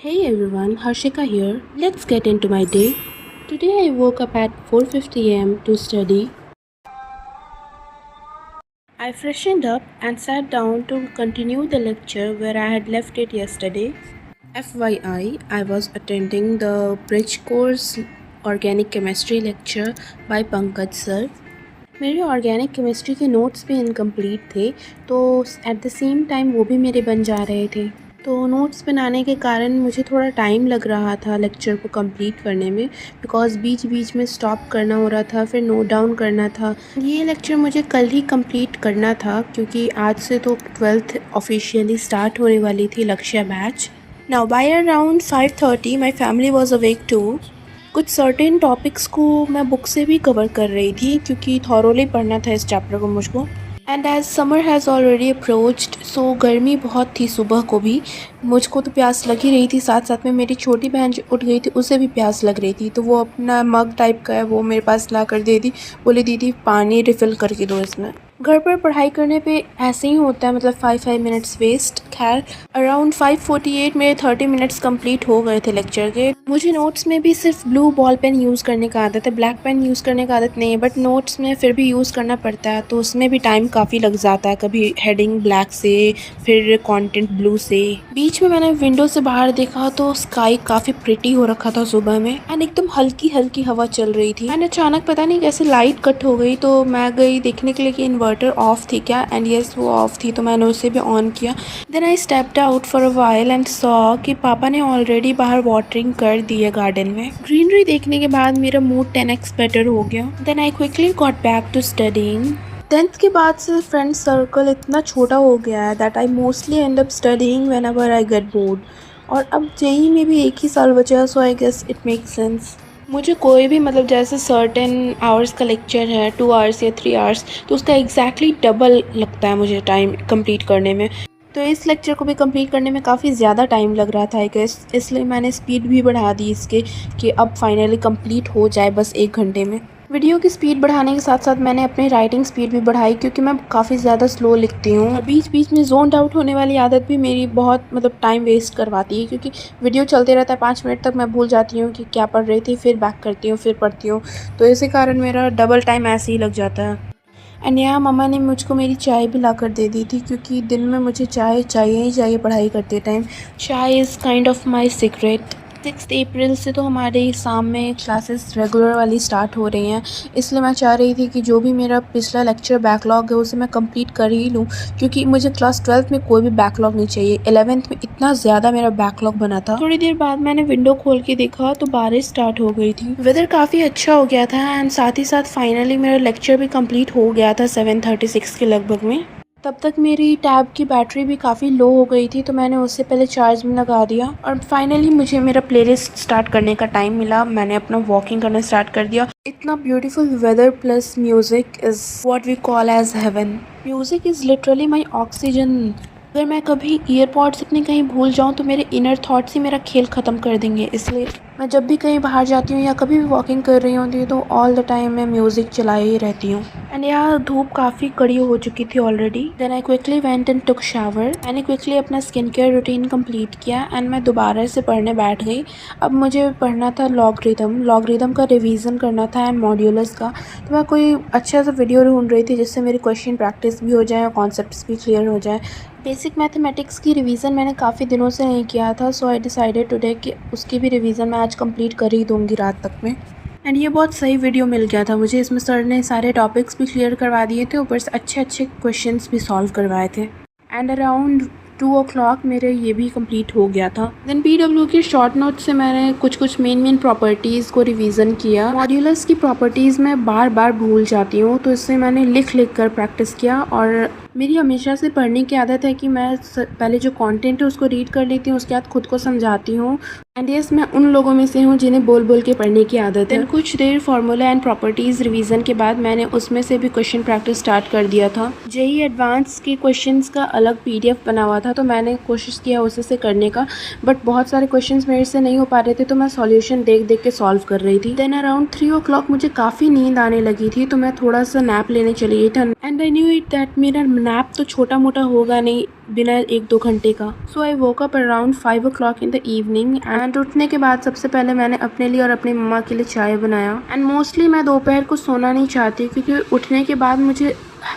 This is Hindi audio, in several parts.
Hey everyone, Harshika here. Let's get into my day. Today I woke up at 4:50 am to study. I freshened up and sat down to continue the lecture where I had left it yesterday. FYI, I was attending the bridge course organic chemistry lecture by Pankaj sir. मेरे ऑर्गेनिक केमिस्ट्री के नोट्स भी इनकम्प्लीट थे, तो एट द सेम टाइम वो भी मेरे बन जा रहे थे। तो नोट्स बनाने के कारण मुझे थोड़ा टाइम लग रहा था लेक्चर को कंप्लीट करने में, बिकॉज़ बीच बीच में स्टॉप करना हो रहा था, फिर नोट डाउन करना था। ये लेक्चर मुझे कल ही कंप्लीट करना था क्योंकि आज से तो 12th ऑफिशियली स्टार्ट होने वाली थी Lakshya batch. Now by around 5:30 my family was awake too. कुछ सर्टेन टॉपिक्स को मैं बुक से भी कवर कर रही थी क्योंकि थॉरोली पढ़ना था इस चैप्टर को मुझको। And as summer has already approached, so गर्मी बहुत थी सुबह को भी। मुझको तो प्यास लग ही रही थी, साथ साथ में मेरी छोटी बहन जो उठ गई थी उसे भी प्यास लग रही थी, तो वो अपना मग टाइप का है वो मेरे पास ला कर दे दी। बोली दीदी पानी रिफ़िल करके दो इसमें। घर पर पढ़ाई करने पे ऐसे ही होता है, मतलब 5 मिनट्स वेस्ट। खैर अराउंड 5:48 मेरे 30 मिनट्स कंप्लीट हो गए थे लेक्चर के। मुझे नोट्स में भी सिर्फ ब्लू बॉल पेन यूज़ करने का आदत है, ब्लैक पेन यूज़ करने का आदत नहीं है, बट नोट्स में फिर भी यूज़ करना पड़ता है, तो उसमें भी टाइम काफ़ी लग जाता है। कभी हेडिंग ब्लैक से, फिर कंटेंट ब्लू से। बीच में मैंने विंडो से बाहर देखा तो स्काई काफ़ी प्रिटी हो रखा था सुबह में, एंड एकदम हल्की हल्की हवा चल रही थी। एंड अचानक पता नहीं कैसे लाइट कट हो गई, तो मैं गई देखने के लिए कि इन्वर्टर ऑफ थी क्या, एंड यस वो ऑफ थी, तो मैंने उसे भी ऑन किया। Then I stepped out for a while and saw कि पापा ने ऑलरेडी बाहर वाटरिंग कर दी है गार्डन में। ग्रीनरी देखने के बाद मेरा मूड 10x बेटर हो गया। Then I quickly got back to studying. 10th के बाद से फ्रेंड सर्कल इतना छोटा हो गया है that I mostly end up studying whenever I get bored. और अब जेई में भी एक ही साल बचा, so I guess it makes sense. मुझे कोई भी मतलब जैसे सर्टेन आवर्स का लेक्चर है 2 आवर्स या 3 आवर्स, तो उसका एग्जैक्टली डबल लगता है मुझे टाइम कंप्लीट करने में। तो इस लेक्चर को भी कंप्लीट करने में काफ़ी ज़्यादा टाइम लग रहा था आई गेस, इसलिए मैंने स्पीड भी बढ़ा दी इसके कि अब फाइनली कंप्लीट हो जाए बस 1 घंटे में। वीडियो की स्पीड बढ़ाने के साथ साथ मैंने अपनी राइटिंग स्पीड भी बढ़ाई क्योंकि मैं काफ़ी ज़्यादा स्लो लिखती हूँ, और बीच बीच में जोन आउट होने वाली आदत भी मेरी बहुत मतलब टाइम वेस्ट करवाती है, क्योंकि वीडियो चलते रहता है 5 मिनट तक मैं भूल जाती हूँ कि क्या पढ़ रही थी, फिर बैक करती हूँ, फिर पढ़ती हूँ, तो इसी कारण मेरा डबल टाइम ऐसे ही लग जाता है। एंड यहाँ मम्मा ने मुझको मेरी चाय भी ला कर दे दी थी क्योंकि दिन में मुझे चाय चाहिए ही चाहिए पढ़ाई करते टाइम। चाय is kind of my secret. 6 अप्रैल से तो हमारे शाम में क्लासेस रेगुलर वाली स्टार्ट हो रही हैं, इसलिए मैं चाह रही थी कि जो भी मेरा पिछला लेक्चर बैकलॉग है उसे मैं कंप्लीट कर ही लूँ, क्योंकि मुझे क्लास 12th में कोई भी बैकलॉग नहीं चाहिए। 11th में इतना ज़्यादा मेरा बैकलॉग बना था। थोड़ी देर बाद मैंने विंडो खोल के देखा तो बारिश स्टार्ट हो गई थी। वेदर काफ़ी अच्छा हो गया था, एंड साथ ही साथ फाइनली मेरा लेक्चर भी कंप्लीट हो गया था 7:36 के लगभग में। तब तक मेरी टैब की बैटरी भी काफ़ी लो हो गई थी, तो मैंने उससे पहले चार्ज में लगा दिया, और फाइनली मुझे मेरा प्लेलिस्ट स्टार्ट करने का टाइम मिला। मैंने अपना वॉकिंग करना स्टार्ट कर दिया। इतना beautiful weather plus music is what we call as heaven. Music is literally my oxygen. अगर मैं कभी ईयरपॉड्स अपने कहीं भूल जाऊँ तो मेरे इनर थॉट्स ही मेरा खेल ख़त्म कर देंगे, इसलिए मैं जब भी कहीं बाहर जाती हूँ या कभी भी वॉकिंग कर रही होती हूँ तो ऑल द टाइम मैं म्यूज़िक चलाए ही रहती हूँ। एंड यहाँ धूप काफ़ी कड़ी हो चुकी थी already. Then I quickly went and took shower. मैंने क्विकली अपना स्किन केयर रूटीन कंप्लीट किया एंड मैं दोबारा से पढ़ने बैठ गई। अब मुझे पढ़ना था लॉगरिदम का रिवीजन करना था एंड मॉड्यूलस का। तो मैं कोई अच्छा सा वीडियो ढूंढ रही थी जिससे मेरी क्वेश्चन प्रैक्टिस भी हो जाए और कॉन्सेप्ट्स भी क्लियर हो जाए। बेसिक मैथमेटिक्स की रिवीजन मैंने काफ़ी दिनों से नहीं किया था, सो आई डिसाइडेड टुडे कि उसकी भी रिवीजन मैं आज कंप्लीट कर ही दूंगी रात तक में। एंड ये बहुत सही वीडियो मिल गया था मुझे, इसमें सर ने सारे टॉपिक्स भी क्लियर करवा दिए थे, ऊपर से अच्छे अच्छे क्वेश्चंस भी सॉल्व करवाए थे। एंड अराउंड 2 o'clock मेरे ये भी कंप्लीट हो गया था। देन PW की शॉर्ट नोट से मैंने कुछ मेन प्रॉपर्टीज़ को रिवीजन किया। मॉड्यूलस की प्रॉपर्टीज़ मैं बार बार भूल जाती हूँ, तो इससे मैंने लिख कर प्रैक्टिस किया। और मेरी हमेशा से पढ़ने की आदत है कि मैं पहले जो कंटेंट है उसको रीड कर लेती हूँ, उसके बाद खुद को समझाती हूँ। एंड यस, मैं उन लोगों में से हूँ जिन्हें बोल बोल के पढ़ने की आदत है। कुछ देर फार्मूला एंड प्रॉपर्टीज़ रिवीजन के बाद मैंने उसमें से भी क्वेश्चन प्रैक्टिस स्टार्ट कर दिया था। जेई एडवांस के क्वेश्चंस का अलग PDF बना हुआ था, तो मैंने कोशिश किया उसे से करने का, बट बहुत सारे क्वेश्चंस मेरे से नहीं हो पा रहे थे, तो मैं सॉल्यूशन देख के सॉल्व कर रही थी। देन अराउंड 3 o'clock मुझे काफ़ी नींद आने लगी थी, तो मैं थोड़ा सा नैप लेने चली गई था। And I knew it that मेरा नैप तो छोटा मोटा होगा नहीं बिना 1-2 घंटे का। So I woke up around 5 o'clock in the evening and उठने के बाद सबसे पहले मैंने अपने लिए और अपनी मम्मा के लिए चाय बनाया। एंड मोस्टली मैं दोपहर को सोना नहीं चाहती क्योंकि उठने के बाद मुझे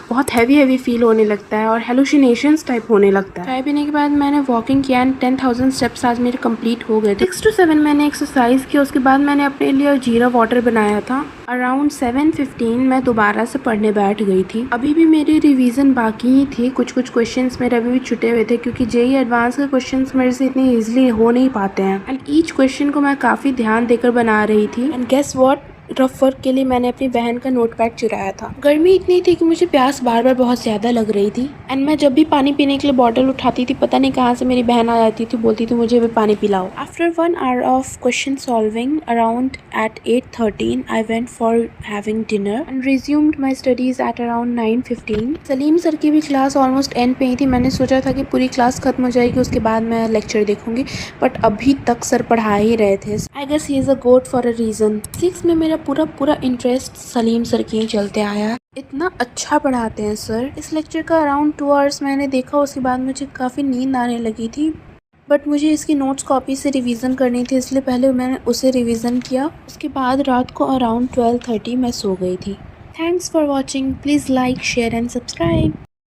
बहुत हैवी फील होने लगता है और हेलुसिनेशंस टाइप होने लगता है। चाय पीने के बाद मैंने वॉकिंग किया एंड 10,000 स्टेप्स आज मेरे कंप्लीट हो गए थे। 6 to 7 मैंने एक्सरसाइज किया, उसके बाद मैंने अपने लिए जीरा वाटर बनाया था। अराउंड 7:15 मैं दोबारा से पढ़ने बैठ गई थी। अभी भी मेरी रिवीजन बाकी ही थी, कुछ क्वेश्चंस मेरे अभी भी छुटे हुए थे क्योंकि जेईई एडवांस के क्वेश्चंस मेरे से इतनी इजीली हो नहीं पाते हैं एंड ईच क्वेश्चन को मैं काफ़ी ध्यान देकर बना रही थी। And guess what, rough work के लिए मैंने अपनी बहन का नोटपैड चुराया था। गर्मी इतनी थी कि मुझे प्यास बार बार बहुत ज़्यादा लग रही थी एंड मैं जब भी पानी पीने के लिए बॉटल उठाती थी पता नहीं कहाँ से मेरी बहन आ जाती थी, बोलती थी मुझे भी पानी पिलाओ। After 1 hour of question solving around at 8:13 I went for having dinner and resumed my studies at around 9:15। Salim sir की भी क्लास ऑलमोस्ट एंड पे ही थी। मैंने सोचा था कि पूरी क्लास खत्म हो जाएगी उसके बाद मैं लेक्चर देखूंगी, बट अभी तक सर पढ़ा ही रहे थे। I guess he is a goat for a reason. 6 में मेरा पूरा इंटरेस्ट सलीम सर की चलते आया। इतना अच्छा पढ़ाते हैं सर। इस लेक्चर का अराउंड 2 hours मैंने देखा, उसके बाद मुझे काफ़ी नींद आने लगी थी, बट मुझे इसकी नोट्स कॉपी से रिवीजन करनी थी इसलिए पहले मैंने उसे रिवीजन किया। उसके बाद रात को अराउंड 12:30 मैं सो गई थी। Thanks for watching. Please like, share and subscribe.